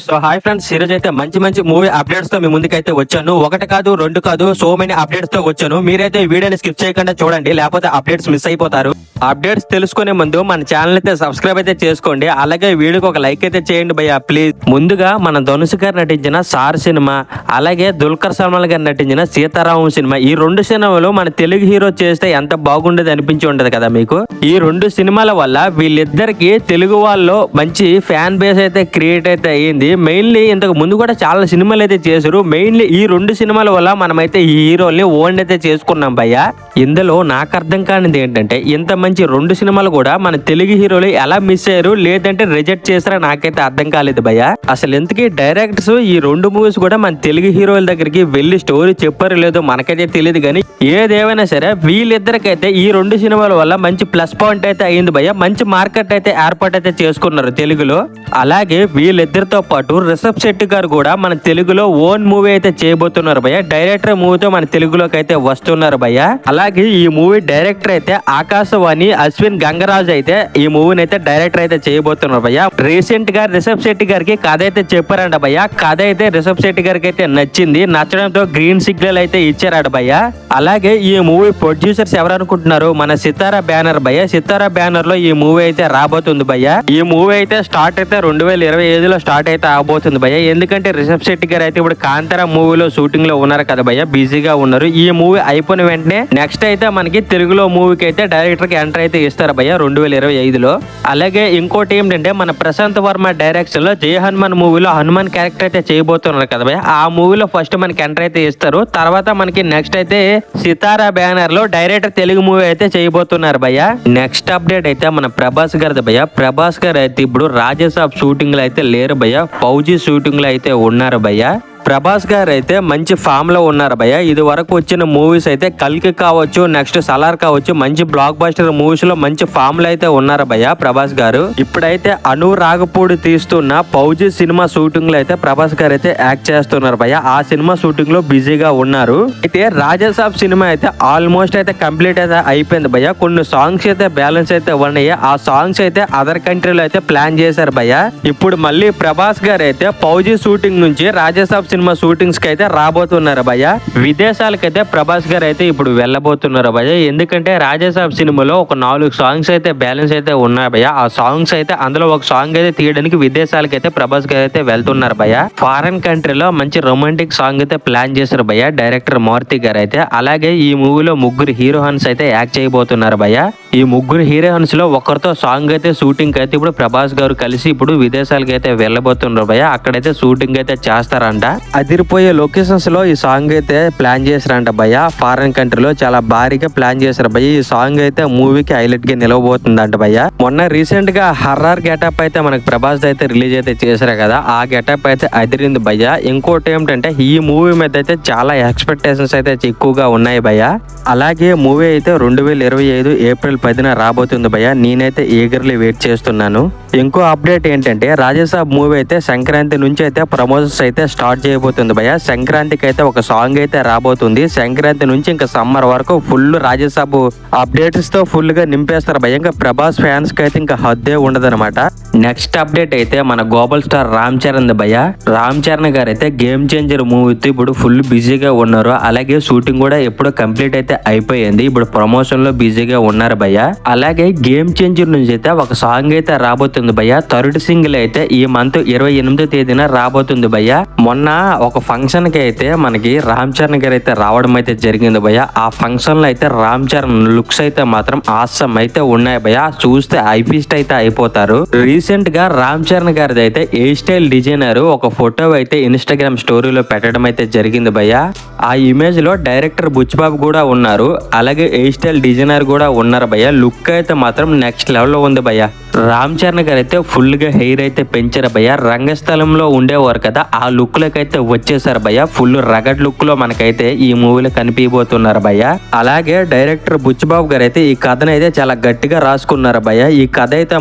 So hi friends, ఈ రోజు అయితే మంచి మంచి మూవీ అప్డేట్స్ తో మీ ముందుకైతే వచ్చాను. ఒకటి కాదు, రెండు కాదు, సో మెనీ అప్డేట్స్ తో వచ్చాను. మీరైతే ఈ వీడియోని స్కిప్ చేయకుండా చూడండి, లేకపోతే అప్డేట్స్ మిస్ అయిపోతారు. అప్డేట్స్ తెలుసుకునే ముందు మన ఛానల్ అయితే సబ్స్క్రైబ్ అయితే చేసుకోండి. అలాగే వీడియోకి ఒక లైక్ అయితే చేయండి భయ్యా ప్లీజ్. ముందుగా మన ధనుష్ గారు నటించిన సార్ సినిమా, అలాగే దుల్కర్ సల్మాన్ గారు నటించిన సీతారామం సినిమా, ఈ రెండు సినిమాలు మన తెలుగు హీరో చేస్తే ఎంత బాగుండేది అనిపించి ఉంటది కదా మీకు. ఈ రెండు సినిమాల వల్ల వీళ్ళిద్దరికి తెలుగు వాళ్ళు మంచి ఫ్యాన్ బేస్ అయితే క్రియేట్ అయితే అయ్యింది. మెయిన్లీ ఇంతకు ముందు కూడా చాలా సినిమాలు అయితే చేశారు. మెయిన్లీ ఈ రెండు సినిమాల వల్ల మనమైతే ఈ హీరోల్ని ఓన్ అయితే చేసుకున్నాం భయ్యా. ఇందులో నాకు అర్థం కానిది ఏంటంటే, ఇంత మంచి రెండు సినిమాలు కూడా మన తెలుగు హీరోలు ఎలా మిస్ అయ్యారు, లేదంటే రిజెక్ట్ చేస్తారో నాకైతే అర్థం కాలేదు భయ్యా. అసలు ఎందుకు డైరెక్టర్స్ ఈ రెండు మూవీస్ కూడా మన తెలుగు హీరోల దగ్గరికి వెళ్ళి స్టోరీ చెప్పారు లేదో మనకైతే తెలియదు, కానీ ఏదేమైనా సరే వీళ్ళిద్దరికైతే ఈ రెండు సినిమాల వల్ల మంచి ప్లస్ పాయింట్ అయితే అయ్యింది భయ్యా. మంచి మార్కెట్ అయితే ఏర్పాటు అయితే చేసుకున్నారు తెలుగులో. అలాగే వీళ్ళిద్దరితో పాటు రిషబ్ శెట్టి గారు కూడా మన తెలుగులో ఓన్ మూవీ అయితే చేయబోతున్నారు భయ్య. డైరెక్టర్ మూవీతో మన తెలుగులోకి అయితే వస్తున్నారు భయ్య. అలాగే ఈ మూవీ డైరెక్టర్ అయితే ఆకాశవాణి అశ్విన్ గంగరాజు అయితే ఈ మూవీని అయితే డైరెక్టర్ అయితే చేయబోతున్నారు భయ్య. రీసెంట్ గా రిషబ్ శెట్టి గారికి కథ అయితే చెప్పారంట భయ్య. కథ అయితే రిషబ్ శెట్టి గారికి అయితే నచ్చింది. నచ్చడంతో గ్రీన్ సిగ్నల్ అయితే ఇచ్చారట భయ్య. అలాగే ఈ మూవీ ప్రొడ్యూసర్స్ ఎవరు అనుకుంటున్నారు, మన సితారా బ్యానర్ భయ్య. సితారా బ్యానర్ లో ఈ మూవీ అయితే రాబోతుంది భయ్య. ఈ మూవీ అయితే స్టార్ట్ అయితే 2025లో స్టార్ట్ అయితే అవబోతుంది భయ్య. ఎందుకంటే రిషబ్ శెట్టి గారు అయితే ఇప్పుడు కాంతారా మూవీలో షూటింగ్ లో ఉన్నారు కదా భయ్య, బిజీగా ఉన్నారు. ఈ మూవీ అయిపోయిన వెంటనే నెక్స్ట్ అయితే మనకి తెలుగులో మూవీకి అయితే డైరెక్టర్ కి ఎంటర్ అయితే ఇస్తారు భయ్య 2025లో. అలాగే ఇంకోటి ఏంటంటే, మన ప్రశాంత్ వర్మ డైరెక్షన్ లో జయ హనుమాన్ మూవీలో హనుమాన్ క్యారెక్టర్ అయితే చేయబోతున్నారు కదా భయ్య. ఆ మూవీలో ఫస్ట్ మనకి ఎంటర్ అయితే ఇస్తారు. తర్వాత మనకి నెక్స్ట్ అయితే సితారా బ్యానర్ లో డైరెక్టర్ తెలుగు మూవీ అయితే చేయబోతున్నారు భయ్య. నెక్స్ట్ అప్డేట్ అయితే మన ప్రభాస్ గారిది భయ్య. ప్రభాస్ గారు అయితే ఇప్పుడు రాజసాబ్ షూటింగ్ లో అయితే లేరు భయ్య, ఫౌజీ షూటింగ్ లో అయితే ఉన్నారు భయ్య. ప్రభాస్ గారు అయితే మంచి ఫామ్ లో ఉన్నారు భయ్య. ఇది వరకు వచ్చిన మూవీస్ అయితే కల్కి కావచ్చు, నెక్స్ట్ సలార్ కావచ్చు, మంచి బ్లాక్ బస్టర్ మూవీస్ లో మంచి ఫామ్ లో అయితే ఉన్నారు భయ్య ప్రభాస్ గారు. ఇప్పుడైతే అను రాగపూడి తీస్తున్న ఫౌజీ సినిమా షూటింగ్ లో అయితే ప్రభాస్ గారు అయితే యాక్ట్ చేస్తున్నారు భయ్య. ఆ సినిమా షూటింగ్ లో బిజీగా ఉన్నారు. అయితే రాజసాబ్ సినిమా అయితే ఆల్మోస్ట్ అయితే కంప్లీట్ అయితే అయిపోయింది భయ్య. కొన్ని సాంగ్స్ అయితే బ్యాలెన్స్ అయితే ఉన్నాయి. ఆ సాంగ్స్ అయితే అదర్ కంట్రీలో అయితే ప్లాన్ చేశారు భయ్య. ఇప్పుడు మళ్ళీ ప్రభాస్ గారు అయితే ఫౌజీ షూటింగ్ నుంచి రాజసాబ్ సినిమా షూటింగ్స్ కి అయితే రాబోతున్నారు భయ్య. విదేశాలకైతే ప్రభాస్ గారు అయితే ఇప్పుడు వెళ్ళబోతున్నారు భయ్య. ఎందుకంటే రాజసాబ్ సినిమాలో ఒక 4 సాంగ్స్ అయితే బ్యాలెన్స్ అయితే ఉన్నాయి భయ్య. ఆ సాంగ్స్ అయితే అందులో ఒక సాంగ్ అయితే తీయడానికి విదేశాలకు అయితే ప్రభాస్ గారు అయితే వెళ్తున్నారు భయ్య. ఫారెన్ కంట్రీలో మంచి రొమాంటిక్ సాంగ్ అయితే ప్లాన్ చేశారు భయ్య డైరెక్టర్ మారుతి గారు అయితే. అలాగే ఈ మూవీలో ముగ్గురు హీరోయిన్స్ అయితే యాక్ట్ చేయబోతున్నారు భయ్య. ఈ ముగ్గురు హీరోయిన్స్ లో ఒకరితో సాంగ్ అయితే షూటింగ్ అయితే ఇప్పుడు ప్రభాస్ గారు కలిసి ఇప్పుడు విదేశాలకు అయితే వెళ్ళబోతున్నారు భయ్య. అక్కడైతే షూటింగ్ అయితే చేస్తారంట. అదిరిపోయే లొకేషన్స్ లో ఈ సాంగ్ అయితే ప్లాన్ చేశారంట భయ్య. ఫారెన్ కంట్రీలో చాలా భారీగా ప్లాన్ చేశారు భయ్య. ఈ సాంగ్ అయితే మూవీకి హైలైట్ గా నిలవబోతుందంట భయ్య. మొన్న రీసెంట్ గా హర్రర్ గెటప్ అయితే మనకి ప్రభాస్ అయితే రిలీజ్ అయితే చేశారు కదా, ఆ గెటప్ అయితే అదిరింది భయ్య. ఇంకోటి ఏమిటంటే, ఈ మూవీ మీద అయితే చాలా ఎక్స్పెక్టేషన్స్ అయితే ఎక్కువగా ఉన్నాయి భయ్య. అలాగే మూవీ అయితే 2025 ఏప్రిల్ 10న రాబోతుంది భయ్య. నేనైతే ఈగర్లీ వెయిట్ చేస్తున్నాను. ఇంకో అప్డేట్ ఏంటంటే, రాజసాబ్ మూవీ అయితే సంక్రాంతి నుంచి అయితే ప్రమోషన్స్ అయితే స్టార్ట్ చేయబోతుంది భయ్య. సంక్రాంతికి అయితే ఒక సాంగ్ అయితే రాబోతుంది. సంక్రాంతి నుంచి ఇంకా సమ్మర్ వరకు ఫుల్ రాజసాబ్ అప్డేట్స్ తో ఫుల్ గా నింపేస్తారు భయ్య. ఇంకా ప్రభాస్ ఫ్యాన్స్ కి అయితే ఇంకా హద్దే ఉండదన్నమాట. నెక్స్ట్ అప్డేట్ అయితే మన గ్లోబల్ స్టార్ రామ్ చరణ్ భయ్య. రామ్ చరణ్ గారు అయితే గేమ్ చేంజర్ మూవీతో ఇప్పుడు ఫుల్ బిజీగా ఉన్నారు. అలాగే షూటింగ్ కూడా ఎప్పుడో కంప్లీట్ అయితే అయిపోయింది. ఇప్పుడు ప్రమోషన్ లో బిజీగా ఉన్నారు భయ్య. అలాగే గేమ్ చేంజర్ నుంచి అయితే ఒక సాంగ్ అయితే రాబోతుంది భయ్య. థర్డ్ సింగిల్ అయితే ఈ మంత్ 28వ తేదీన రాబోతుంది భయ్య. మొన్న ఒక ఫంక్షన్ కి అయితే మనకి రామ్ చరణ్ గారు అయితే రావడం అయితే జరిగింది భయ్య. ఆ ఫంక్షన్ లో అయితే రామ్ చరణ్ లుక్స్ అయితే మాత్రం ఆసమ్ అయితే ఉన్నాయి భయ్య. చూస్తే ఐఫీస్ట్ అయితే అయిపోతారు. రీసెంట్ గా రామ్ చరణ్ గారిది అయితే హెయిర్ స్టైల్ డిజైనర్ ఒక ఫోటో అయితే ఇన్స్టాగ్రామ్ స్టోరీలో పెట్టడం అయితే జరిగింది భయ్య. ఆ ఇమేజ్ లో డైరెక్టర్ బుచ్చిబాబు కూడా ఉన్నారు. అలాగే హెయిర్ స్టైల్ డిజైనర్ కూడా ఉన్నారు భయ్య. లుక్ అయితే మాత్రం నెక్స్ట్ లెవెల్ లో ఉంది భయ్య. రామ్ చరణ్ గారు అయితే ఫుల్ గా హెయిర్ అయితే పెంచారు భయ్య. రంగస్థలంలో ఉండేవారు కదా, ఆ లుక్ లోకి అయితే వచ్చేసారు భయ్య. ఫుల్ రగడ్ లుక్ లో మనకైతే ఈ మూవీలో కనిపించబోతున్నారు భయ్య. అలాగే డైరెక్టర్ బుచ్చిబాబు గారు అయితే ఈ కథను అయితే చాలా గట్టిగా రాసుకున్నారు భయ్య. ఈ కథ అయితే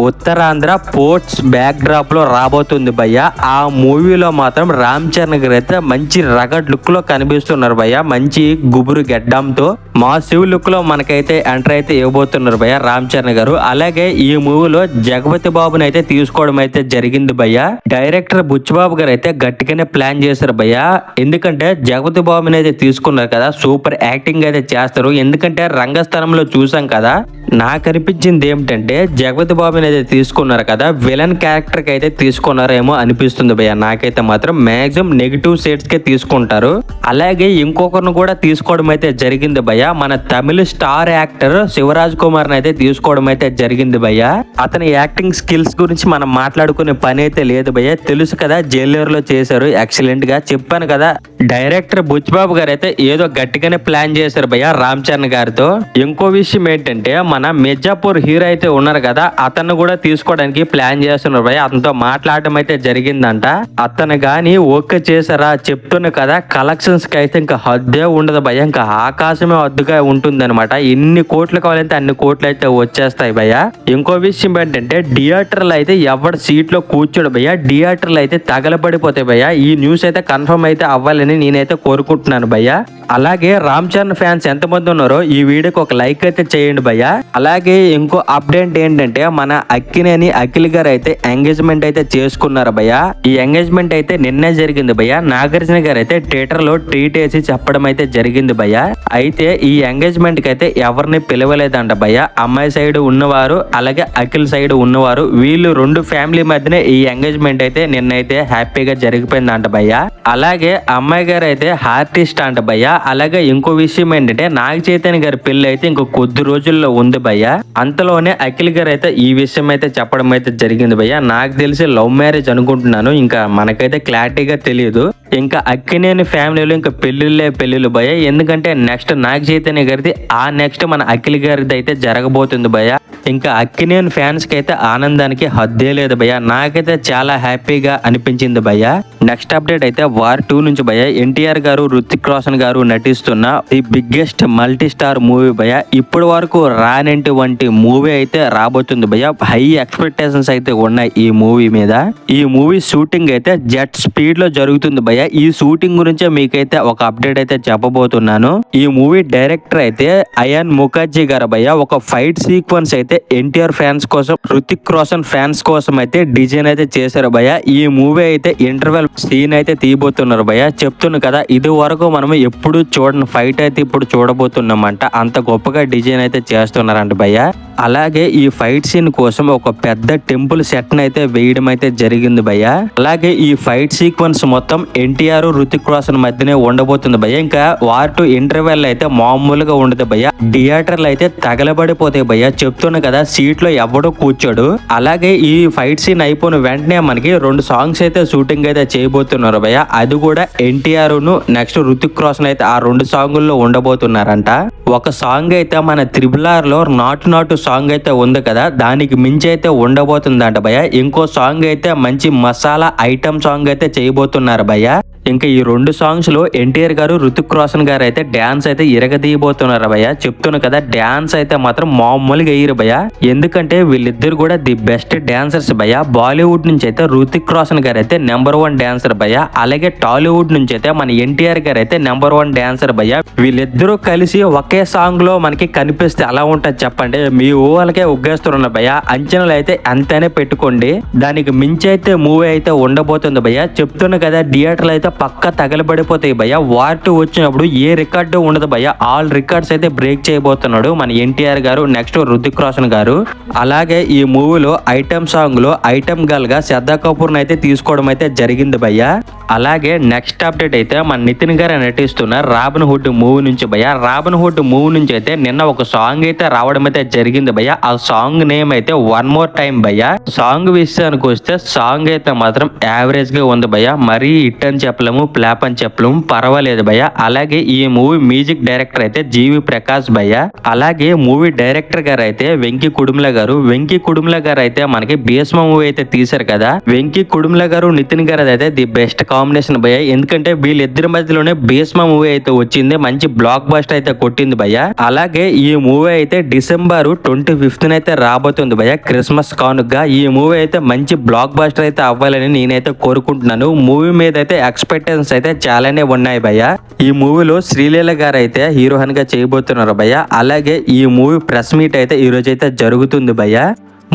ఉత్తరాంధ్ర పోర్ట్స్ బ్యాక్ డ్రాప్ లో రాబోతుంది భయ్య. ఆ మూవీలో మాత్రం రామ్ చరణ్ గారు అయితే మంచి రగడ్ లుక్ లో కనిపిస్తున్నారు భయ్య. మంచి గుబురు గెడ్డంతో మాసివ్ లుక్ లో మనకైతే ఎంటర్ అయితే ఇవ్వబోతున్నారు భయ్య రామ్ చరణ్ గారు. అలాగే ఈ మూవీ 2లో జగపతి బాబుని అయితే తీసుకోవడం అయితే జరిగింది భయ్య. డైరెక్టర్ బుచ్చిబాబు గారు అయితే గట్టిగానే ప్లాన్ చేశారు భయ్య. ఎందుకంటే జగపతి బాబుని అయితే తీసుకున్నారు కదా, సూపర్ యాక్టింగ్ అయితే చేస్తారు. ఎందుకంటే రంగస్థలంలో చూసాం కదా, నాకు అనిపించింది ఏమిటంటే జగపతి బాబుని అయితే తీసుకున్నారు కదా, విలన్ క్యారెక్టర్ కి అయితే తీసుకున్నారేమో అనిపిస్తుంది భయ్య. నాకైతే మాత్రం మాక్సిమం నెగిటివ్ షేడ్స్ కే తీసుకుంటారు. అలాగే ఇంకొకరిని కూడా తీసుకోవడం అయితే జరిగింది భయ్య. మన తమిళ స్టార్ యాక్టర్ శివరాజ్ కుమార్ అయితే తీసుకోవడం అయితే జరిగింది భయ్య. అతని యాక్టింగ్ స్కిల్స్ గురించి మనం మాట్లాడుకునే పని అయితే లేదు భయ్య. తెలుసు కదా, జైలర్లో చేశారు ఎక్సలెంట్ గా. చెప్పాను కదా, డైరెక్టర్ బుచ్చిబాబు గారు అయితే ఏదో గట్టిగానే ప్లాన్ చేశారు భయ్య రామ్ చరణ్ గారితో. ఇంకో విషయం ఏంటంటే మన మిర్జాపూర్ హీరో అయితే ఉన్నారు కదా, అతను కూడా తీసుకోవడానికి ప్లాన్ చేస్తున్నారు భయ్య. అతనితో మాట్లాడడం అయితే జరిగిందంట. అతను గాని ఓకే చేశారా, చెప్తున్నా కదా, కలెక్షన్స్ కి అయితే ఇంకా హద్దే ఉండదు భయ్య. ఇంకా ఆకాశమే హద్దుగా ఉంటుంది అనమాట. ఎన్ని కోట్లు కావాలంటే అన్ని కోట్లు అయితే వచ్చేస్తాయి భయ్య. ఇంకో విషయం ఏంటంటే థియేటర్లు అయితే ఎవరి సీట్ లో కూర్చోడు భయ్య, థియేటర్లు అయితే తగలబడిపోతాయి భయ్య. ఈ న్యూస్ అయితే కన్ఫర్మ్ అయితే అవ్వాలని నేనైతే కోరుకుంటున్నాను భయ్య. అలాగే రామ్ చరణ్ ఫ్యాన్స్ ఎంతమంది ఉన్నారో ఈ వీడియోకి ఒక లైక్ అయితే చేయండి భయ్య. అలాగే ఇంకో అప్డేట్ ఏంటంటే మన అక్కినేని అఖిల్ గారు అయితే ఎంగేజ్మెంట్ అయితే చేసుకున్నారు భయ్య. ఈ ఎంగేజ్మెంట్ అయితే నిన్నే జరిగింది భయ్య. నాగార్జున గారు అయితే థియేటర్ లో ట్రీట్ వేసి చెప్పడం అయితే జరిగింది భయ్య. అయితే ఈ ఎంగేజ్మెంట్ కి అయితే ఎవరిని పిలవలేదంట భయ్య. అమ్మాయి సైడ్ ఉన్నవారు అలాగే అఖిల్ సైడ్ ఉన్నవారు, వీళ్ళు రెండు ఫ్యామిలీ మధ్యనే ఈ ఎంగేజ్మెంట్ అయితే నిన్నైతే హ్యాపీగా జరిగిపోయిందంట భయ్య. అలాగే అమ్మాయి గారు అయితే ఆర్టిస్ట్ అంట భయ్య. అలాగే ఇంకో విషయం ఏంటంటే నాగ చైతన్య గారి పెళ్లి అయితే ఇంకో కొద్ది రోజుల్లో ఉంది భయ్య. అంతలోనే అఖిల్ గారు అయితే ఈ విషయం అయితే చెప్పడం అయితే జరిగింది భయ్య. నాకు తెలిసి లవ్ మ్యారేజ్ అనుకుంటున్నాను, ఇంకా మనకైతే క్లారిటీగా తెలియదు. ఇంకా అక్కినేని ఫ్యామిలీలో ఇంకా పెళ్లిళ్ళు భయ్య. ఎందుకంటే నెక్స్ట్ నాగ చైతన్య గారిది, ఆ నెక్స్ట్ మన అఖిల్ గారిది అయితే జరగబోతుంది భయ్య. ఇంకా అక్కినేని ఫ్యాన్స్ కి అయితే ఆనందానికి హద్దే లేదు భయ్య. నాకైతే చాలా హ్యాపీగా అనిపించింది భయ్య. నెక్స్ట్ అప్డేట్ అయితే వార్ 2 నుంచి భయ్య. ఎన్టీఆర్ గారు రుతిక్ రోషన్ గారు నటిస్తున్న the biggest multi star movie భయ్య. ఇప్పటి వరకు రానటువంటి మూవీ అయితే రాబోతుంది భయ్య. హై ఎక్స్పెక్టేషన్స్ అయితే ఉన్నాయి ఈ మూవీ మీద. ఈ మూవీ షూటింగ్ అయితే జెట్ స్పీడ్ లో జరుగుతుంది భయ్య. ఈ షూటింగ్ గురించే మీకైతే ఒక అప్డేట్ అయితే చెప్పబోతున్నాను. ఈ మూవీ డైరెక్టర్ అయితే అయాన్ ముఖర్జీ గారు భయ్య. ఒక ఫైట్ సీక్వెన్స్ అయితే ఎన్టీఆర్ ఫ్యాన్స్ కోసం, రుతిక్ రోషన్ ఫ్యాన్స్ కోసం అయితే డిజైన్ అయితే చేశారు భయ్య. ఈ మూవీ అయితే ఇంటర్వెల్ సీన్ అయితే తీయబోతున్నారు భయ్య. చెప్తున్నా కదా, ఇది వరకు మనం ఎప్పుడు చూడని ఫైట్ అయితే ఇప్పుడు చూడబోతున్నామంట. అంత గొప్పగా డిజైన్ అయితే చేస్తున్నారంట భయ్య. అలాగే ఈ ఫైట్ సీన్ కోసం ఒక పెద్ద టెంపుల్ సెట్ అయితే వేయడం అయితే జరిగింది భయ్య. అలాగే ఈ ఫైట్ సీక్వెన్స్ మొత్తం ఎన్టీఆర్ రుతిక్ రోషన్ మధ్యనే ఉండబోతుంది భయ్య. ఇంకా వార్ 2 ఇంటర్వెల్ అయితే మామూలుగా ఉండదు భయ్య. థియేటర్లు అయితే తగలబడిపోతాయి భయ్య. చెప్తున్నా కదా, సీట్ లో ఎవడో కూర్చోడు. అలాగే ఈ ఫైట్ సీన్ అయిపోయిన వెంటనే మనకి 2 సాంగ్స్ అయితే షూటింగ్ అయితే చేయబోతున్నారు భయ్య. అది కూడా ఎన్టీఆర్ ను నెక్స్ట్ రుతిక్ రోషన్ అయితే ఆ 2 సాంగుల్లో ఉండబోతున్నారంట. ఒక సాంగ్ అయితే మన త్రిబుల్-ఆర్ లో నాటు సాంగ్ అయితే ఉంది కదా, దానికి మించి అయితే ఉండబోతుందంట భయ్య. ఇంకో సాంగ్ అయితే మంచి మసాలా ఐటమ్ సాంగ్ అయితే చేయబోతున్నారు భయ్య. ఇంకా ఈ 2 సాంగ్స్ లో ఎన్టీఆర్ గారు రుతిక్ రోషన్ గారు అయితే డాన్స్ అయితే ఇరగదీయబోతున్నారు భయ్య. చెప్తున్నా కదా, డాన్స్ అయితే మాత్రం మామూలుగా వేయరు భయ్య. ఎందుకంటే వీళ్ళిద్దరు కూడా ది బెస్ట్ డాన్సర్స్ భయ్య. బాలీవుడ్ నుంచి అయితే రుతిక్ రోషన్ గారు అయితే నెంబర్ 1 డాన్సర్ భయ్య. అలాగే టాలీవుడ్ నుంచి అయితే మన ఎన్టీఆర్ గారు అయితే నెంబర్ 1 డాన్సర్ భయ్య. వీళ్ళిద్దరూ కలిసి ఒకే సాంగ్ లో మనకి కనిపిస్తే ఎలా ఉంటది చెప్పండి. మీ ఊహలకే ఉగ్గేస్తున్నారు భయ్య. అంచనాలు అయితే అంతనే పెట్టుకోండి. దానికి మించి అయితే మూవీ అయితే ఉండబోతుంది భయ్య. చెప్తున్నా కదా, థియేటర్లు అయితే పక్క తగలబడిపోతాయి భయ్య. వార్ 2 వచ్చినప్పుడు ఏ రికార్డు ఉండదు భయ్య. ఆల్ రికార్డ్స్ అయితే బ్రేక్ చేయబోతున్నాడు మన ఎన్టీఆర్ గారు, నెక్స్ట్ రుతిక్ రోషన్ గారు. అలాగే ఈ మూవీలో ఐటమ్ సాంగ్ లో ఐటమ్ గర్ల్ గా శ్రద్ధా కపూర్ అయితే తీసుకోవడం అయితే జరిగింది భయ్య. అలాగే నెక్స్ట్ అప్డేట్ అయితే మన నితిన్ గారు నటిస్తున్న రాబిన్ హుడ్ మూవీ నుంచి భయ్య. రాబిన్ హుడ్ మూవీ నుంచి అయితే నిన్న ఒక సాంగ్ అయితే రావడం అయితే జరిగింది భయ్య. ఆ సాంగ్ నేమ్ అయితే వన్ మోర్ టైం భయ్య. సాంగ్ విషయానికి వస్తే సాంగ్ అయితే మాత్రం యావరేజ్ గా ఉంది భయ్య. మరీ హిట్ అని చెప్పలేము, ఫ్లాప్ అని చెప్పలేము, పర్వాలేదు భయ్య. అలాగే ఈ మూవీ మ్యూజిక్ డైరెక్టర్ అయితే జీవి ప్రకాష్ భయ్య. అలాగే మూవీ డైరెక్టర్ గారు అయితే వెంకీ కుడుముల గారు. వెంకీ కుడుముల గారు అయితే మనకి భీష్మ మూవీ అయితే తీశారు కదా. వెంకీ కుడుముల గారు నితిన్ గారు అయితే ది బెస్ట్ కాంబినేషన్ భయ్య. ఎందుకంటే వీళ్ళిద్దరి మధ్యలోనే భీష్మ మూవీ అయితే వచ్చింది, మంచి బ్లాక్ బస్టర్ అయితే కొట్టింది భయ్య. అలాగే ఈ మూవీ అయితే డిసెంబర్ 25th అయితే రాబోతుంది భయ్య, క్రిస్మస్ కానుకగా. ఈ మూవీ అయితే మంచి బ్లాక్ బస్టర్ అయితే అవ్వాలని నేనైతే కోరుకుంటున్నాను. మూవీ మీద అయితే ఎక్స్పెక్టేషన్స్ అయితే చాలానే ఉన్నాయి భయ్య. ఈ మూవీలో శ్రీలీల గారు అయితే హీరోయిన్ గా చేయబోతున్నారు భయ్య. అలాగే ఈ మూవీ ప్రెస్ మీట్ అయితే ఈ రోజు అయితే జరుగుతుంది భయ్య.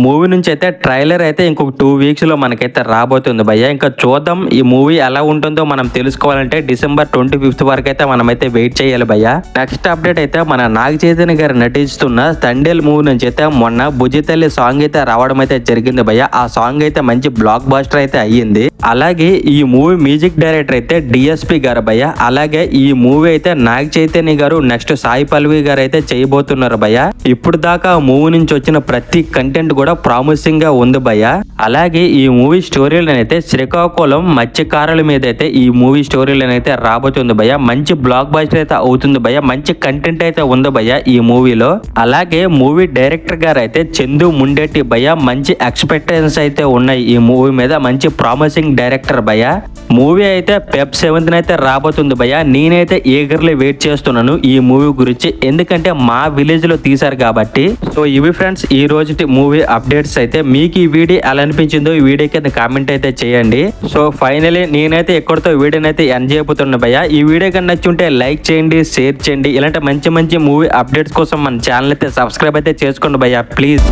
మూవీ నుంచి అయితే ట్రైలర్ అయితే ఇంకొక 2 వీక్స్ లో మనకైతే రాబోతుంది భయ్య. ఇంకా చూద్దాం ఈ మూవీ ఎలా ఉంటుందో మనం తెలుసుకోవాలంటే December 25th వరకు అయితే మనమైతే వెయిట్ చేయాలి భయ్య. నెక్స్ట్ అప్డేట్ అయితే మన నాగ చైతన్య గారు నటిస్తున్న తండేల్ మూవీ నుంచి అయితే మొన్న బుజ్జితల్లి సాంగ్ అయితే రావడం అయితే జరిగింది భయ్య. ఆ సాంగ్ అయితే మంచి బ్లాక్ బాస్టర్ అయితే అయ్యింది. అలాగే ఈ మూవీ మ్యూజిక్ డైరెక్టర్ అయితే డిఎస్పి గారు భయ్య. అలాగే ఈ మూవీ అయితే నాగ చైతన్య గారు నెక్స్ట్ సాయి పల్లవి గారు అయితే చేయబోతున్నారు భయ్య. ఇప్పుడు దాకా మూవీ నుంచి వచ్చిన ప్రతి కంటెంట్ కూడా ప్రామిసింగ్ గా ఉంది భయ్య. అలాగే ఈ మూవీ స్టోరీ లైన్ అయితే శ్రీకాకుళం మత్స్యకారుల మీద అయితే ఈ మూవీ స్టోరీ లైన్ అయితే రాబోతుంది భయ్య. మంచి బ్లాక్ బాస్టర్ అయితే అవుతుంది భయ్య. మంచి కంటెంట్ అయితే ఉంది భయ్య ఈ మూవీలో. అలాగే మూవీ డైరెక్టర్ గారు అయితే చందు ముండేటి భయ్య. మంచి ఎక్స్పెక్టేషన్స్ అయితే ఉన్నాయి ఈ మూవీ మీద. మంచి ప్రామిసింగ్ డైరెక్టర్ భయ్య. మూవీ అయితే Feb 7th అయితే రాబోతుంది భయ్య. నేనైతే ఈగర్లీ వెయిట్ చేస్తున్నాను ఈ మూవీ గురించి, ఎందుకంటే మా విలేజ్ లో తీశారు కాబట్టి. సో ఇవి ఫ్రెండ్స్ ఈ రోజుటి మూవీ అప్డేట్స్ అయితే. మీకు ఈ వీడియో ఎలా అనిపించిందో ఈ వీడియో కింద కామెంట్ అయితే చేయండి. సో ఫైనలీ నేనైతే ఎక్కడితో వీడియోని అయితే ఎండ్ చేయబోతున్నా భయ్య. ఈ వీడియో కన్నా నచ్చుంటే లైక్ చేయండి, షేర్ చేయండి. ఇలాంటి మంచి మంచి మూవీ అప్డేట్స్ కోసం మన ఛానల్ అయితే సబ్స్క్రైబ్ అయితే చేసుకోండి భయ్య ప్లీజ్.